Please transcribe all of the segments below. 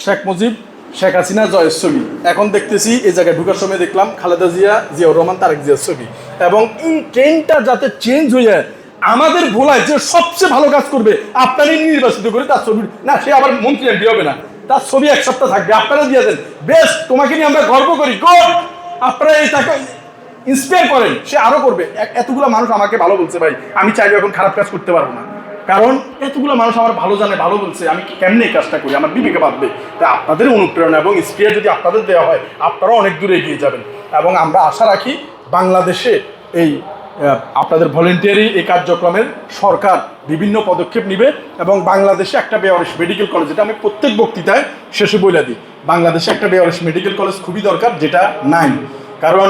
শেখ মুজিব, শেখ হাসিনা, জয়ের ছবি। এখন দেখতেছি এই জায়গায় ঢুকার সময় দেখলাম খালেদা জিয়া, জিয়াউর রহমান, তারেক জিয়ার ছবি। এবং এই ট্রেনটা যাতে চেঞ্জ হয়ে যায়, আমাদের ভোলায় যে সবচেয়ে ভালো কাজ করবে আপনারই নির্বাচিত করে তার ছবি না, সে আবার মন্ত্রী এমপি হবে না, তার ছবি এক সপ্তাহ থাকবে, আপনারা দিয়ে দেন, বেশ তোমাকে নিয়ে আমরা গর্ব করি, গুড। আপনারা এই তাকে ইন্সপায়ার করেন, সে আরো করবে। এতগুলো মানুষ আমাকে ভালো বলছে ভাই, আমি চাইলে এখন খারাপ কাজ করতে পারবো না, কারণ এতগুলো মানুষ আমার ভালো জানে, ভালো বলছে, আমি কেমনে এই কাজটা করি, আমার বিবেকে ভাববে। তাই আপনাদের অনুপ্রেরণা এবং ইন্সপায়ার যদি আপনাদের দেওয়া হয়, আপনারাও অনেক দূরে এগিয়ে যাবেন। এবং আমরা আশা রাখি বাংলাদেশে এই আপনাদের ভলেন্টিয়ারি এই কার্যক্রমের সরকার বিভিন্ন পদক্ষেপ নিবে এবং বাংলাদেশে একটা বেওয়ারিশ মেডিকেল কলেজ, যেটা আমি প্রত্যেক বক্তৃতায় শেষে বলে দিই, বাংলাদেশে একটা বেওয়ারিশ মেডিকেল কলেজ খুবই দরকার, যেটা নাই। কারণ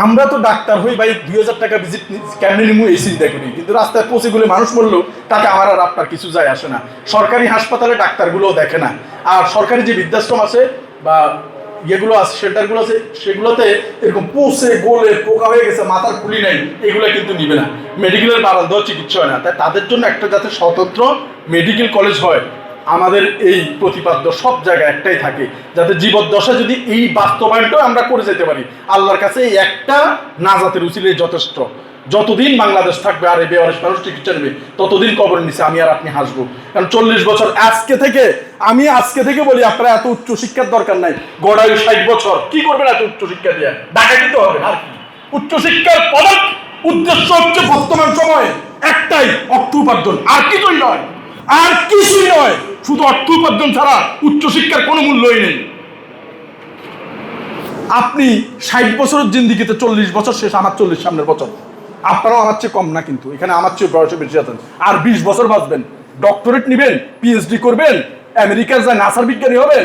আমরা তো ডাক্তার হই ভাই, 2000 টাকা ভিজিট কেমনি নিমু এই চিন্তা করি, কিন্তু রাস্তায় পৌঁছে গুলো মানুষ মরলো তাতে আমার আর আপনার কিছু যায় আসে না। সরকারি হাসপাতালে ডাক্তারগুলোও দেখে না, আর সরকারি যে বৃদ্ধাশ্রম আছে বা ইয়েগুলো আছে, শেল্টারগুলো আছে, সেগুলোতে এরকম পৌঁছে গোলে পোকা হয়ে গেছে, মাথার খুলি নাই, এগুলো কিন্তু নিবে না, মেডিকেলের বারান্দ চিকিৎসা হয় না। তাই তাদের জন্য একটা যাতে স্বতন্ত্র মেডিকেল কলেজ হয়, আমাদের এই প্রতিপাদ্য সব জায়গায় একটাই থাকে, যাতে জীবদ্দশা যদি এই বাস্তবায়নটাও আমরা করে যেতে পারি, আল্লাহর কাছে এই একটা নাজাতের উচিলে যথেষ্ট। যতদিন বাংলাদেশ থাকবে আর এই বেওয়ারিশ মানুষ চিকিৎসা নেবে, ততদিন কবরের নিচে আমি আর আপনি হাসবো। কারণ 40 বছর আজকে থেকে বলি, আপনারা এত উচ্চ শিক্ষার দরকার নাই, গড়াই 60 বছর কি করবেন এত উচ্চ শিক্ষা দিয়ে? ঢাকা দিতে হবে আর কি। উচ্চ শিক্ষার প্রধান উদ্দেশ্য হচ্ছে বর্তমান সময়ে একটাই, অর্থ উপার্জন, আর কিছুই নয়, আর কিছুই নয়। শুধু অর্থ উপার্জন ছাড়া উচ্চশিক্ষার কোনো মূল্যই নেই। আপনি 60 বছরের জিন্দিগিতে 40 বছর শেষ, আমার 40 সামনের বছর। আপনারাও আমার চেয়ে কম না, কিন্তু এখানে আমার চেয়ে বয়সে বেশি আছেন। আর 20 বছর বাঁচবেন, ডক্টরেট নেবেন, পিএইচডি করবেন, আমেরিকার যায় নাসার বিজ্ঞানী হবেন,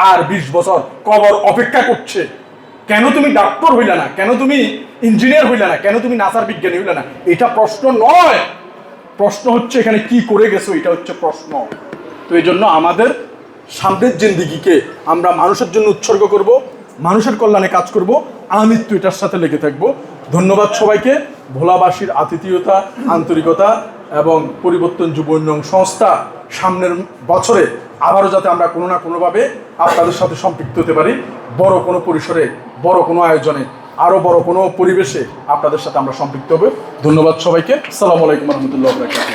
আর 20 বছর কবর অপেক্ষা করছে। কেন তুমি ডাক্তার হইলে না, কেন তুমি ইঞ্জিনিয়ার হইলে না, কেন তুমি নাসার বিজ্ঞানী হইলে না, এটা প্রশ্ন নয়। প্রশ্ন হচ্ছে এখানে কি করে গেছো, এটা হচ্ছে প্রশ্ন। তো এই জন্য আমাদের সামনের জিন্দিগিকে আমরা মানুষের জন্য উৎসর্গ করব, মানুষের কল্যাণে কাজ করব, আমৃত্যু এটার সাথে লেগে থাকব। ধন্যবাদ সবাইকে। ভোলাবাসীর আতিথেয়তা, আন্তরিকতা এবং পরিবর্তন যুব উন্নয়ন সংস্থা সামনের বছরে আবারও যাতে আমরা কোনো না কোনোভাবে আপনাদের সাথে সম্পৃক্ত হতে পারি, বড় কোনো পরিসরে, বড় কোনো আয়োজনে, আরও বড় কোনো পরিবেশে আপনাদের সাথে আমরা সম্পৃক্ত হবে। ধন্যবাদ সবাইকে। আসসালামু আলাইকুম রহমতুল্লাহ বারাকাতুহু।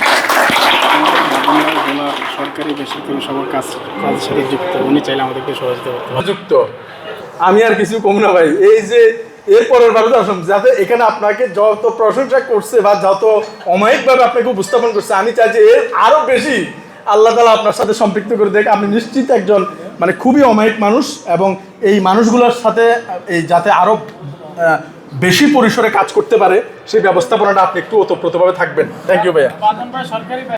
সরকারি বেসরকারি সবার কাজের সাথে যুক্ত, উনি চাইলে আমাদেরকে সহযোগিতা করতে যুক্ত। আমি আর কিছু কম না ভাই, এই যে এরপরের ভাবে আসুন, যাতে এখানে আপনাকে যত প্রশংসা করছে বা যত অমায়িকভাবে আপনাকে উপস্থাপন করছে, আমি চাই যে এর আরো বেশি আল্লাহ তাআলা আপনার সাথে সম্পৃক্ত করে দেখ। আপনি নিশ্চিত একজন মানে খুবই অমায়িক মানুষ, এবং এই মানুষগুলোর সাথে এই যাতে আরো বেশি পরিসরে কাজ করতে পারে সেই ব্যবস্থাপনাটা আপনি একটু ওতপ্রোতভাবে থাকবেন। থ্যাংক ইউ ভাইয়া।